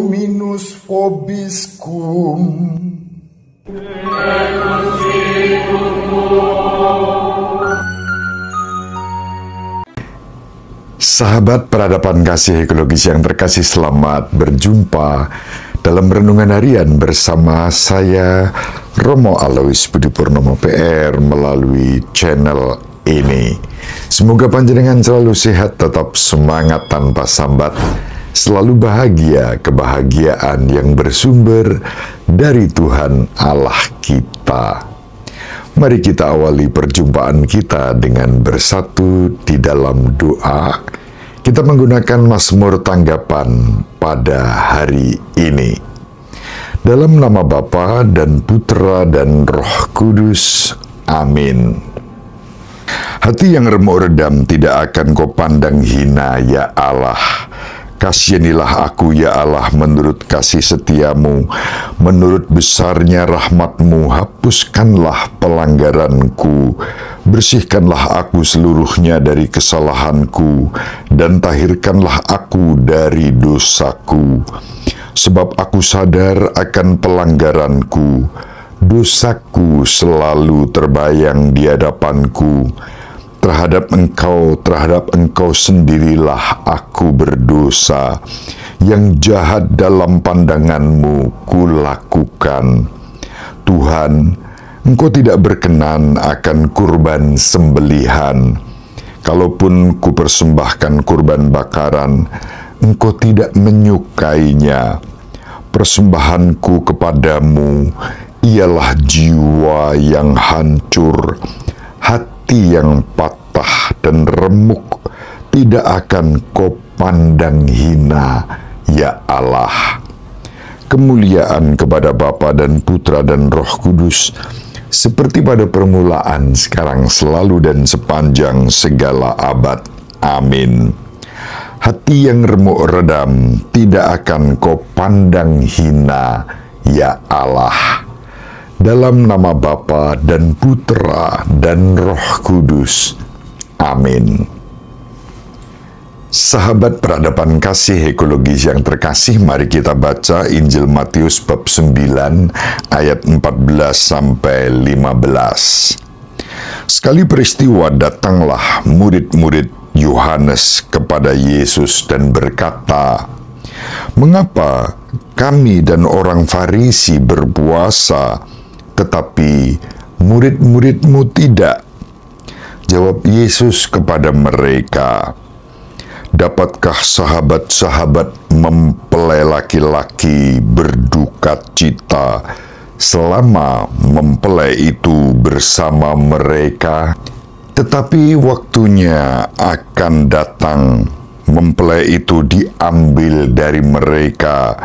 Dominus vobiscum. Sahabat peradaban kasih ekologis yang terkasih, selamat berjumpa dalam renungan harian bersama saya Romo Alois Budi Purnomo PR melalui channel ini. Semoga panjenengan selalu sehat, tetap semangat tanpa sambat, selalu bahagia, kebahagiaan yang bersumber dari Tuhan Allah kita. Mari kita awali perjumpaan kita dengan bersatu di dalam doa. Kita menggunakan Mazmur tanggapan pada hari ini. Dalam nama Bapa dan Putra dan Roh Kudus. Amin. Hati yang remuk redam tidak akan kau pandang hina, ya Allah. Kasihanilah aku, ya Allah, menurut kasih setiamu, menurut besarnya rahmatmu, hapuskanlah pelanggaranku, bersihkanlah aku seluruhnya dari kesalahanku, dan tahirkanlah aku dari dosaku. Sebab aku sadar akan pelanggaranku, dosaku selalu terbayang di hadapanku. Terhadap engkau sendirilah aku berdosa. Yang jahat dalam pandanganmu kulakukan. Tuhan, engkau tidak berkenan akan kurban sembelihan. Kalaupun kupersembahkan kurban bakaran, engkau tidak menyukainya. Persembahanku kepadamu ialah jiwa yang hancur, hati yang patah dan remuk, tidak akan kau pandang hina, ya Allah. Kemuliaan kepada Bapa dan Putra dan Roh Kudus, seperti pada permulaan, sekarang, selalu, dan sepanjang segala abad. Amin. Hati yang remuk redam tidak akan kau pandang hina, ya Allah. Dalam nama Bapa dan Putra dan Roh Kudus. Amin. Sahabat peradaban kasih ekologis yang terkasih, mari kita baca Injil Matius bab 9 ayat 14 sampai 15. Sekali peristiwa datanglah murid-murid Yohanes kepada Yesus dan berkata, "Mengapa kami dan orang Farisi berpuasa, tetapi murid-muridmu tidak?" Jawab Yesus kepada mereka, "Dapatkah sahabat-sahabat mempelai laki-laki berduka cita selama mempelai itu bersama mereka? Tetapi waktunya akan datang, mempelai itu diambil dari mereka,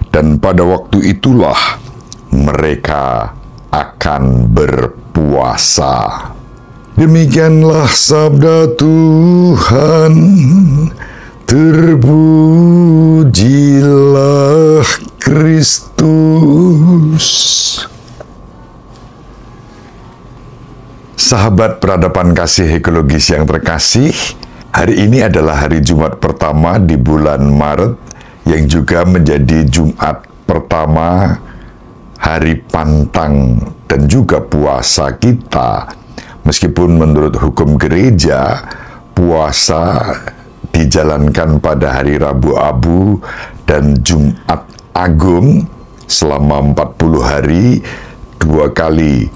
dan pada waktu itulah mereka akan berpuasa." Demikianlah sabda Tuhan. Terpujilah Kristus. Sahabat peradaban kasih ekologis yang terkasih, hari ini adalah hari Jumat pertama di bulan Maret, yang juga menjadi Jumat pertama hari pantang dan juga puasa kita. Meskipun menurut hukum gereja, puasa dijalankan pada hari Rabu Abu dan Jumat Agung selama 40 hari, 2 kali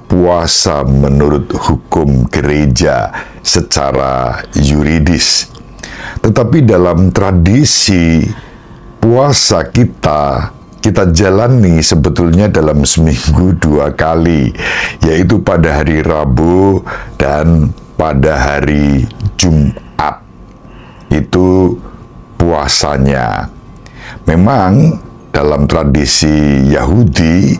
puasa menurut hukum gereja secara yuridis. Tetapi dalam tradisi puasa kita jalani sebetulnya dalam seminggu 2 kali, yaitu pada hari Rabu dan pada hari Jumat. Itu puasanya. Memang dalam tradisi Yahudi,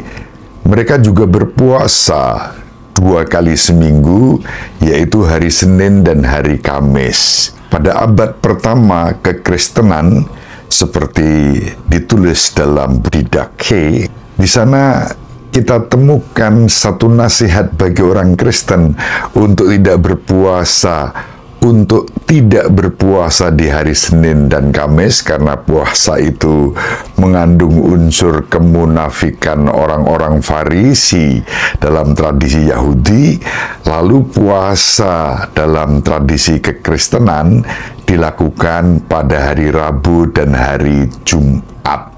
mereka juga berpuasa 2 kali seminggu, yaitu hari Senin dan hari Kamis. Pada abad pertama kekristenan, seperti ditulis dalam Didache, di sana kita temukan satu nasihat bagi orang Kristen untuk tidak berpuasa untuk tidak berpuasa di hari Senin dan Kamis karena puasa itu mengandung unsur kemunafikan orang-orang Farisi dalam tradisi Yahudi, lalu puasa dalam tradisi kekristenan dilakukan pada hari Rabu dan hari Jumat.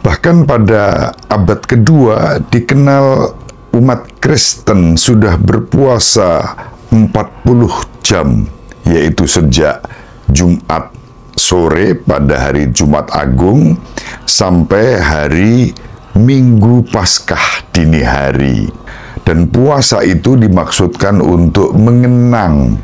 Bahkan pada abad kedua dikenal umat Kristen sudah berpuasa 40 jam, yaitu sejak Jumat sore pada hari Jumat Agung sampai hari Minggu Paskah dini hari. Dan puasa itu dimaksudkan untuk mengenang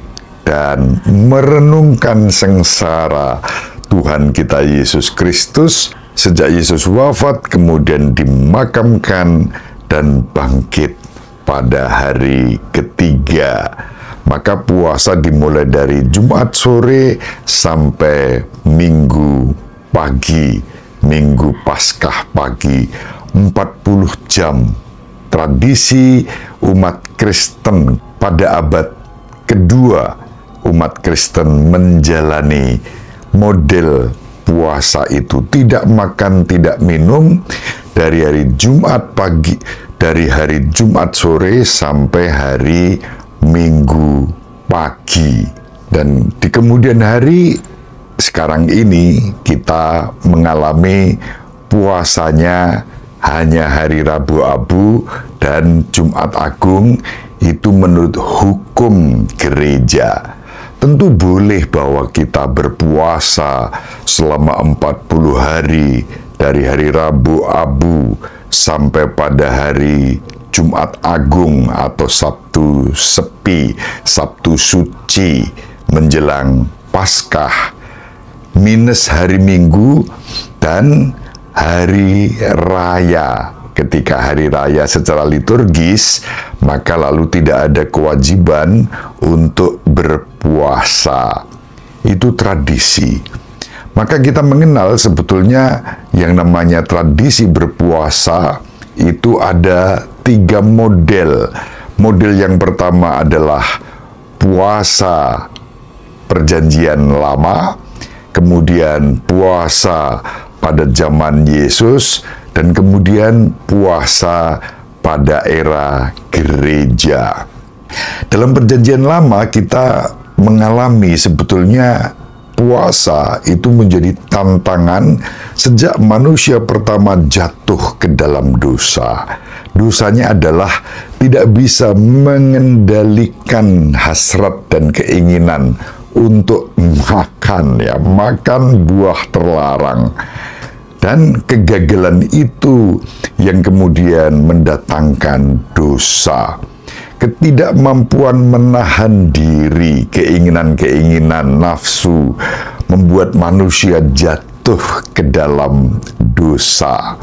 dan merenungkan sengsara Tuhan kita Yesus Kristus sejak Yesus wafat, kemudian dimakamkan dan bangkit pada hari ketiga. Maka puasa dimulai dari Jumat sore sampai Minggu pagi, Minggu Paskah pagi, 40 jam. Tradisi umat Kristen pada abad kedua, umat Kristen menjalani model puasa itu, tidak makan, tidak minum dari hari Jumat pagi, dari hari Jumat sore sampai hari Minggu pagi. Dan di kemudian hari sekarang ini kita mengalami puasanya hanya hari Rabu Abu dan Jumat Agung, itu menurut hukum gereja. Tentu boleh bahwa kita berpuasa selama 40 hari dari hari Rabu Abu sampai pada hari Jumat Agung atau Sabtu Sepi, Sabtu Suci menjelang Paskah, minus hari Minggu dan hari Raya. Ketika hari raya secara liturgis, maka lalu tidak ada kewajiban untuk berpuasa. Itu tradisi. Maka kita mengenal sebetulnya yang namanya tradisi berpuasa itu ada 3 model. Model yang pertama adalah puasa Perjanjian Lama, kemudian puasa pada zaman Yesus, dan kemudian puasa pada era gereja. Dalam Perjanjian Lama kita mengalami sebetulnya puasa itu menjadi tantangan sejak manusia pertama jatuh ke dalam dosa. Dosanya adalah tidak bisa mengendalikan hasrat dan keinginan untuk makan, makan buah terlarang. Dan kegagalan itu yang kemudian mendatangkan dosa. Ketidakmampuan menahan diri, keinginan-keinginan nafsu membuat manusia jatuh ke dalam dosa.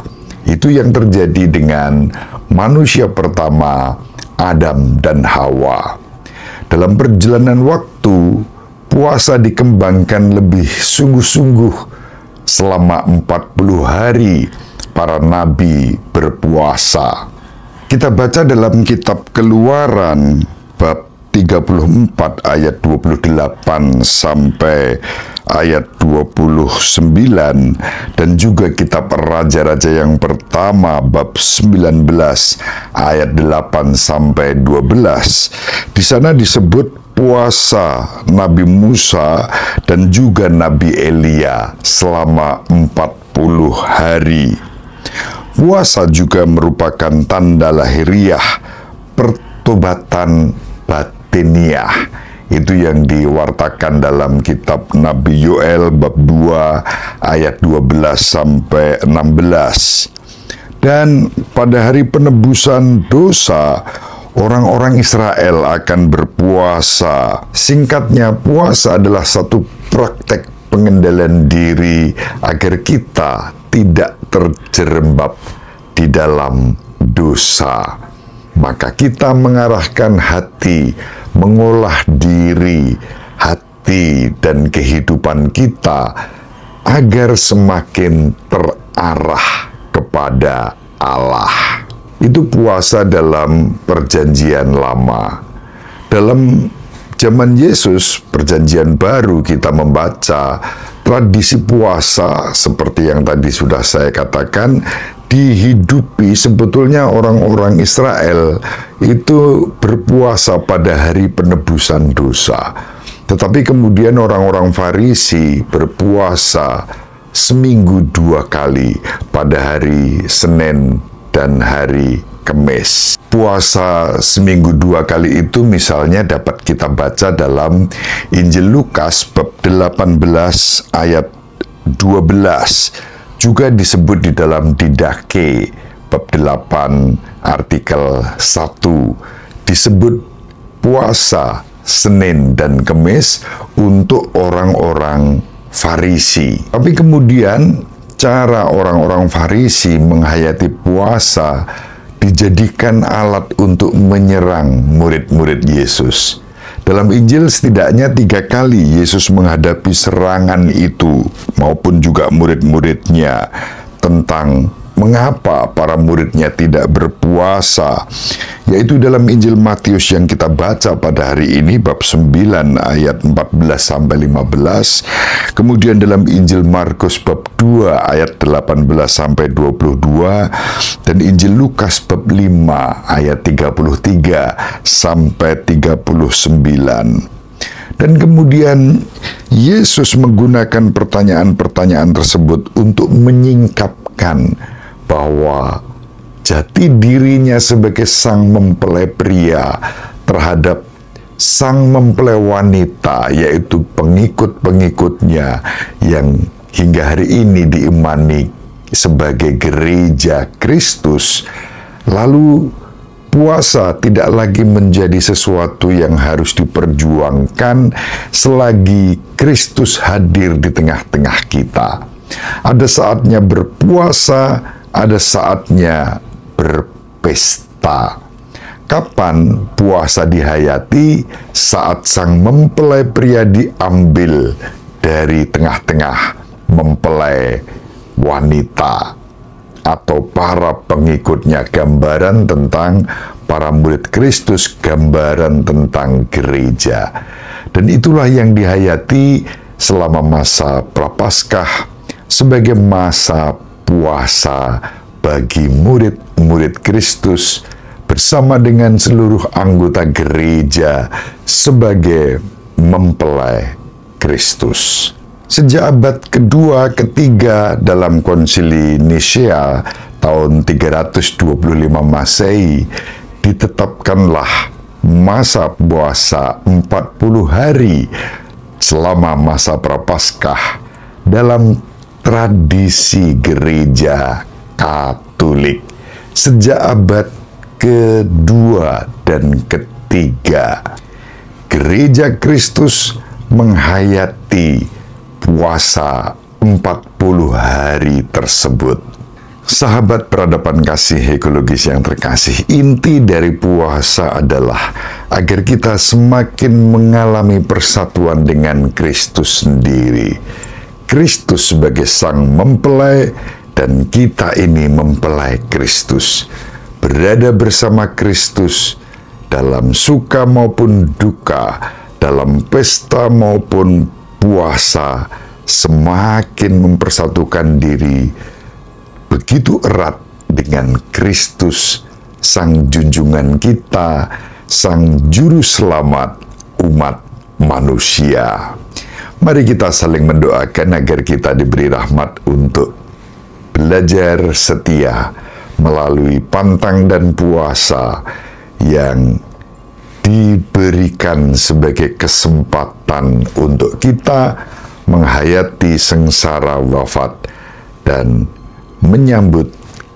Itu yang terjadi dengan manusia pertama, Adam dan Hawa. Dalam perjalanan waktu, puasa dikembangkan lebih sungguh-sungguh. Selama 40 hari para nabi berpuasa. Kita baca dalam kitab Keluaran bab 34 ayat 28 sampai ayat 29, dan juga kitab Raja-Raja yang pertama bab 19 ayat 8 sampai 12. Di sana disebut puasa Nabi Musa dan juga Nabi Elia selama 40 hari. Puasa juga merupakan tanda lahiriah pertobatan batiniah. Itu yang diwartakan dalam kitab Nabi Yoel bab 2 ayat 12 sampai 16. Dan pada hari penebusan dosa, orang-orang Israel akan berpuasa. Singkatnya, puasa adalah satu praktek pengendalian diri agar kita tidak terjerembab di dalam dosa. Maka kita mengarahkan hati, mengolah diri, hati dan kehidupan kita agar semakin terarah kepada Allah. Itu puasa dalam Perjanjian Lama. Dalam zaman Yesus, Perjanjian Baru, kita membaca tradisi puasa seperti yang tadi sudah saya katakan, dihidupi. Sebetulnya orang-orang Israel itu berpuasa pada hari penebusan dosa. Tetapi kemudian orang-orang Farisi berpuasa seminggu 2 kali pada hari Senin dan hari Kamis. Puasa seminggu 2 kali itu misalnya dapat kita baca dalam Injil Lukas bab 18 ayat 12. Juga disebut di dalam Didache bab 8 artikel 1. Disebut puasa Senin dan Kamis untuk orang-orang Farisi. Tapi kemudian cara orang-orang Farisi menghayati puasa dijadikan alat untuk menyerang murid-murid Yesus. Dalam Injil setidaknya 3 kali Yesus menghadapi serangan itu maupun juga murid-muridnya tentang mengapa para muridnya tidak berpuasa, yaitu dalam Injil Matius yang kita baca pada hari ini bab 9 ayat 14-15, kemudian dalam Injil Markus bab 2 ayat 18-22, dan Injil Lukas bab 5 ayat 33-39. Dan kemudian Yesus menggunakan pertanyaan-pertanyaan tersebut untuk menyingkapkan bahwa jati dirinya sebagai sang mempelai pria terhadap sang mempelai wanita, yaitu pengikut-pengikutnya yang hingga hari ini diimani sebagai gereja Kristus. Lalu puasa tidak lagi menjadi sesuatu yang harus diperjuangkan selagi Kristus hadir di tengah-tengah kita. Ada saatnya berpuasa, ada saatnya berpesta. Kapan puasa dihayati? Saat sang mempelai pria diambil dari tengah-tengah mempelai wanita atau para pengikutnya. Gambaran tentang para murid Kristus, gambaran tentang gereja. Dan itulah yang dihayati selama masa Prapaskah sebagai masa puasa bagi murid-murid Kristus bersama dengan seluruh anggota gereja sebagai mempelai Kristus. Sejak abad kedua, ketiga dalam konsili Nisea tahun 325 Masehi, ditetapkanlah masa puasa 40 hari selama masa Prapaskah dalam tradisi gereja Katolik sejak abad kedua dan ketiga. Gereja Kristus menghayati puasa 40 hari tersebut. Sahabat peradaban kasih ekologis yang terkasih, inti dari puasa adalah agar kita semakin mengalami persatuan dengan Kristus sendiri. Kristus sebagai sang mempelai dan kita ini mempelai Kristus. Berada bersama Kristus dalam suka maupun duka, dalam pesta maupun puasa, semakin mempersatukan diri begitu erat dengan Kristus, sang junjungan kita, sang juru selamat umat manusia. Mari kita saling mendoakan agar kita diberi rahmat untuk belajar setia melalui pantang dan puasa yang diberikan sebagai kesempatan untuk kita menghayati sengsara wafat dan menyambut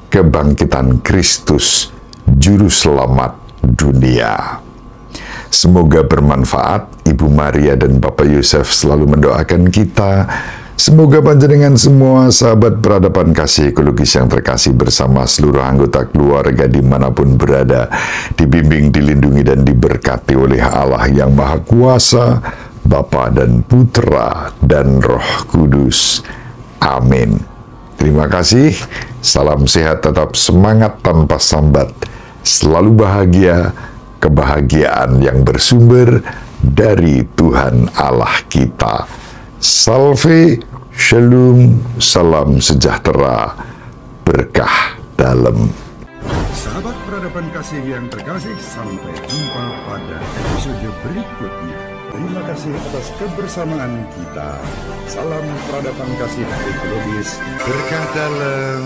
kebangkitan Kristus, Juru Selamat dunia. Semoga bermanfaat. Ibu Maria dan Bapak Yosef selalu mendoakan kita. Semoga panjenengan semua sahabat peradaban kasih ekologis yang terkasih bersama seluruh anggota keluarga dimanapun berada, dibimbing, dilindungi, dan diberkati oleh Allah yang Maha Kuasa, Bapa dan Putra dan Roh Kudus. Amin. Terima kasih. Salam sehat, tetap semangat tanpa sambat. Selalu bahagia, kebahagiaan yang bersumber dari Tuhan Allah kita. Salve, shalom, salam sejahtera, berkah dalam. Sahabat peradaban kasih yang terkasih, sampai jumpa pada episode berikutnya. Terima kasih atas kebersamaan kita. Salam peradaban kasih ekologis, berkah dalam.